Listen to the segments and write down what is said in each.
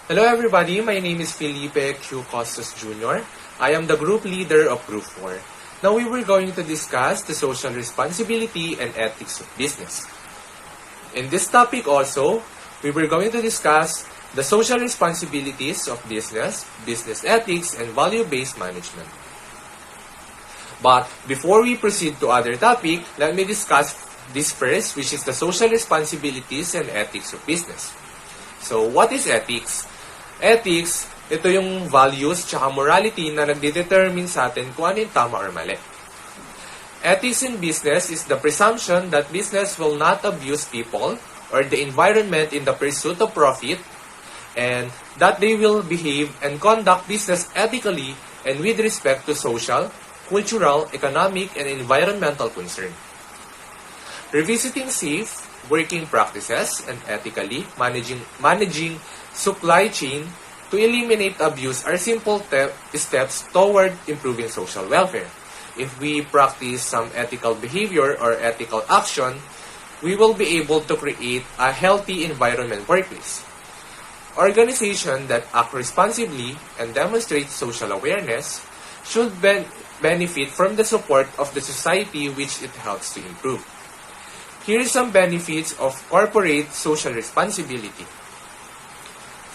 Hello everybody, my name is Felipe Q. Costos Jr. I am the group leader of Group 4. Now we were going to discuss the social responsibility and ethics of business. In this topic also, we were going to discuss the social responsibilities of business, business ethics, and value-based management. But before we proceed to other topic, let me discuss this first, which is the social responsibilities and ethics of business. So, what is ethics? Ethics, ito yung values tsaka morality na nagdedetermine sa atin kung ano yung tama or mali. Ethics in business is the presumption that business will not abuse people or the environment in the pursuit of profit, and that they will behave and conduct business ethically and with respect to social, cultural, economic, and environmental concern. Revisiting safe working practices and ethically managing supply chain to eliminate abuse are simple steps toward improving social welfare. If we practice some ethical behavior or ethical action, we will be able to create a healthy environment workplace. Organizations that act responsibly and demonstrate social awareness should benefit from the support of the society which it helps to improve. Here are some benefits of corporate social responsibility.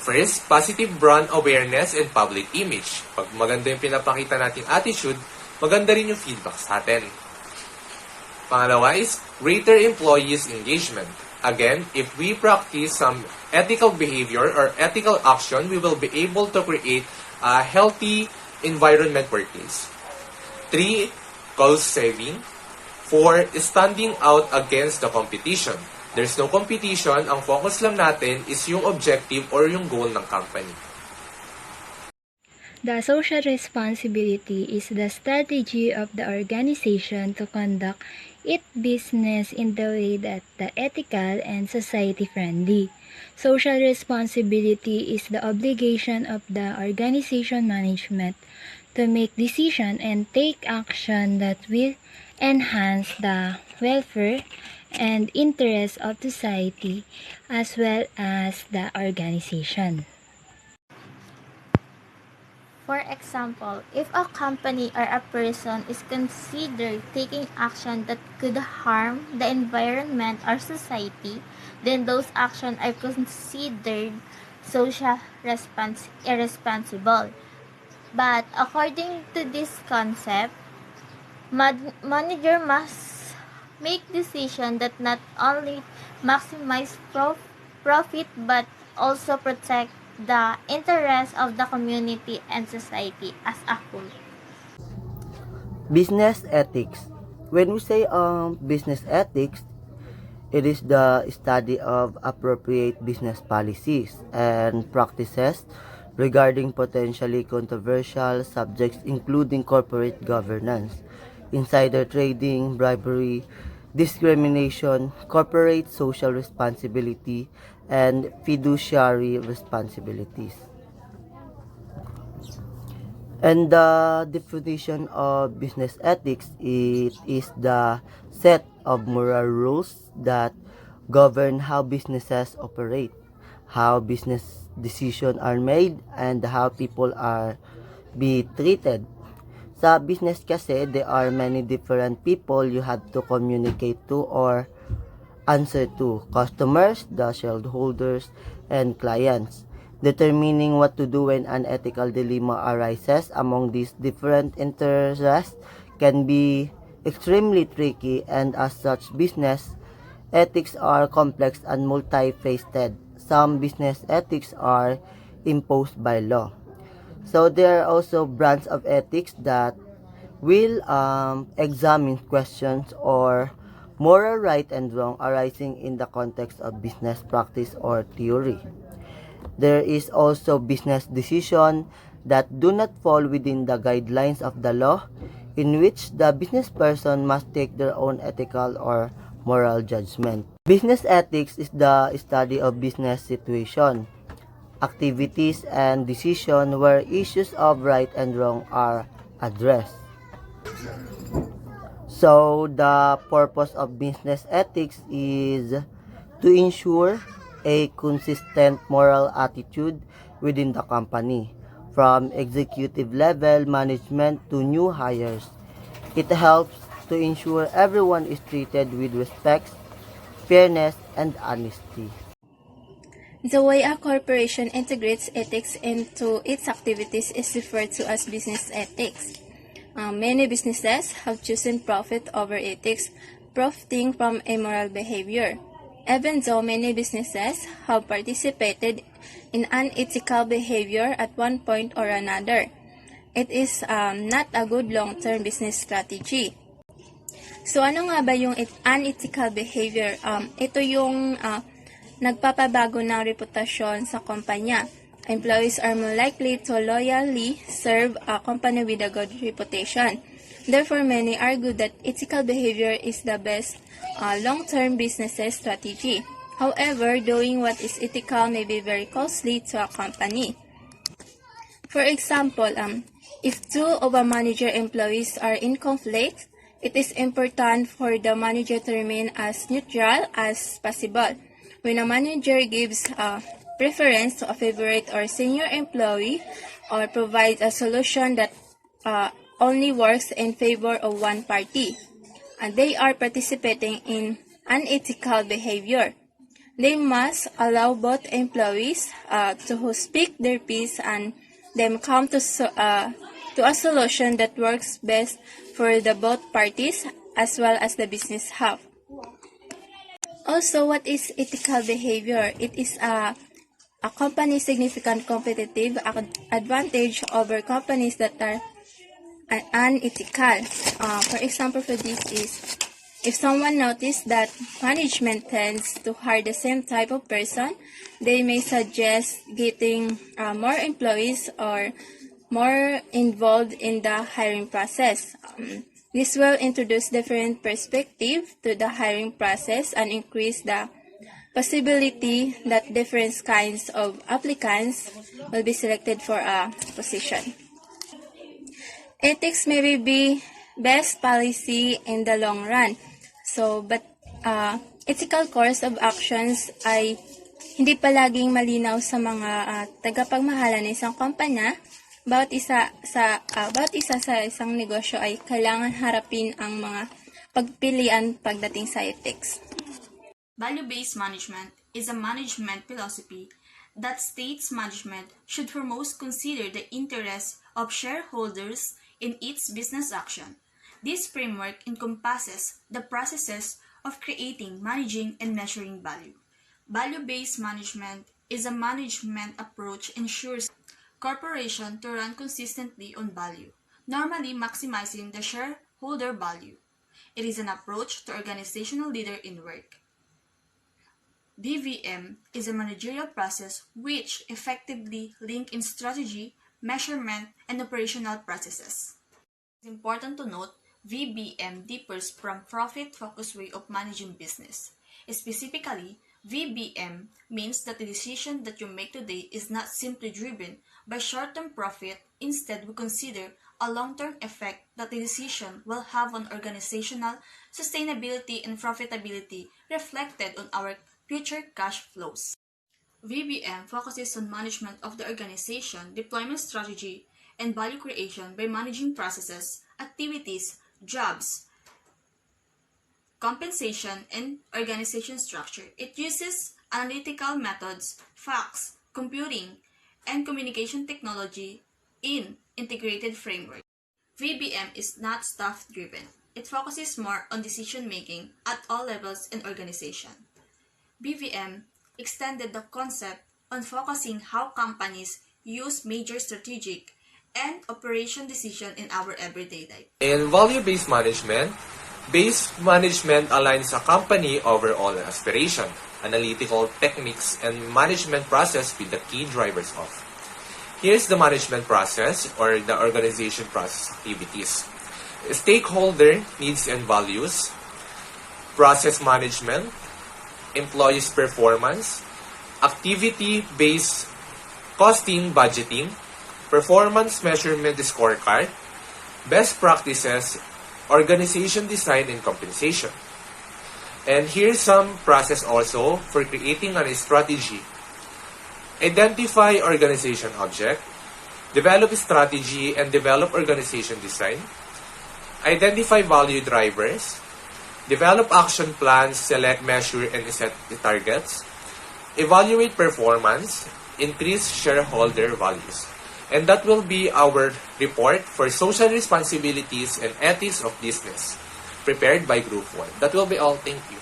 First, positive brand awareness and public image. Pag maganda yung pinapakita nating attitude, maganda rin yung feedback sa atin. Pangalawa is greater employees engagement. Again, if we practice some ethical behavior or ethical action, we will be able to create a healthy environment workplace. 3, cost saving. 4, standing out against the competition. There's no competition, ang focus lang natin is yung objective or yung goal ng company. The social responsibility is the strategy of the organization to conduct its business in the way that the ethical and society-friendly. Social responsibility is the obligation of the organization management to make decisions and take action that will enhance the welfare and interests of society as well as the organization. For example, if a company or a person is considered taking action that could harm the environment or society, then those actions are considered social irresponsible. But according to this concept, manager must make decisions that not only maximize profit but also protect the interests of the community and society as a whole. Business ethics. When we say business ethics, it is the study of appropriate business policies and practices regarding potentially controversial subjects including corporate governance, insider trading, bribery, discrimination, corporate social responsibility, and fiduciary responsibilities. And the definition of business ethics, it is the set of moral rules that govern how businesses operate, how business decisions are made, and how people are be treated. Sa business kasi, there are many different people you have to communicate to or answer to: customers, the shareholders, and clients. Determining what to do when an ethical dilemma arises among these different interests can be extremely tricky, and as such, business ethics are complex and multifaceted. Some business ethics are imposed by law. So there are also branches of ethics that will examine questions or moral right and wrong arising in the context of business practice or theory. There is also business decision that do not fall within the guidelines of the law, in which the business person must take their own ethical or moral judgment. Business ethics is the study of business situation, activities, and decision where issues of right and wrong are addressed. So the purpose of business ethics is to ensure a consistent moral attitude within the company, from executive level management to new hires. It helps to ensure everyone is treated with respect, fairness, and honesty. The way a corporation integrates ethics into its activities is referred to as business ethics. Many businesses have chosen profit over ethics, profiting from immoral behavior. Even though many businesses have participated in unethical behavior at one point or another, it is not a good long-term business strategy. So ano nga ba yung unethical behavior? Ito yung nagpapabago ng reputasyon sa kumpanya. Employees are more likely to loyally serve a company with a good reputation. Therefore, many argue that ethical behavior is the best long-term business strategy. However, doing what is ethical may be very costly to a company. For example, if two of a manager employees are in conflict, it is important for the manager to remain as neutral as possible. When a manager gives preference to a favorite or senior employee or provides a solution that only works in favor of one party, and they are participating in unethical behavior. They must allow both employees to speak their piece and then come to a solution that works best for the both parties as well as the business have. Also, what is ethical behavior? It is a company's significant competitive advantage over companies that are unethical. For example, for this is, if someone notices that management tends to hire the same type of person, they may suggest getting more employees or more involved in the hiring process. This will introduce different perspective to the hiring process and increase the possibility that different kinds of applicants will be selected for a position. Ethics may be best policy in the long run. But ethical course of actions ay hindi palaging malinaw sa mga tagapagmahala ng isang kumpanya. Bawat isa sa isang negosyo ay kailangan harapin ang mga pagpilian pagdating sa ethics. Value-based management is a management philosophy that states management should foremost consider the interests of shareholders in its business action. This framework encompasses the processes of creating, managing, and measuring value. Value-based management is a management approach ensures corporation to run consistently on value, normally maximizing the shareholder value. It is an approach to organizational leader in work. VVM is a managerial process which effectively link in strategy, measurement, and operational processes. It's important to note VBM differs from profit-focused way of managing business. Specifically, VBM means that the decision that you make today is not simply driven by short-term profit. Instead, we consider a long-term effect that the decision will have on organizational sustainability and profitability reflected on our future cash flows. VBM focuses on management of the organization, deployment strategy, and value creation by managing processes, activities, jobs, compensation, and organization structure. It uses analytical methods, facts, computing, and communication technology in integrated framework. VBM is not staff-driven. It focuses more on decision-making at all levels in organization. BVM extended the concept on focusing how companies use major strategic and operation decision in our everyday life. In value-based management, base management aligns a company overall aspiration, analytical techniques, and management process with the key drivers of. Here's the management process or the organization process activities. Stakeholder needs and values, process management, employees performance, activity-based costing budgeting, performance measurement scorecard, best practices, organization design and compensation. And here's some process also for creating a strategy. Identify organization object, develop strategy and develop organization design, identify value drivers, develop action plans, select, measure, and set the targets, evaluate performance, increase shareholder values. And that will be our report for social responsibilities and ethics of business, prepared by Group 1. That will be all. Thank you.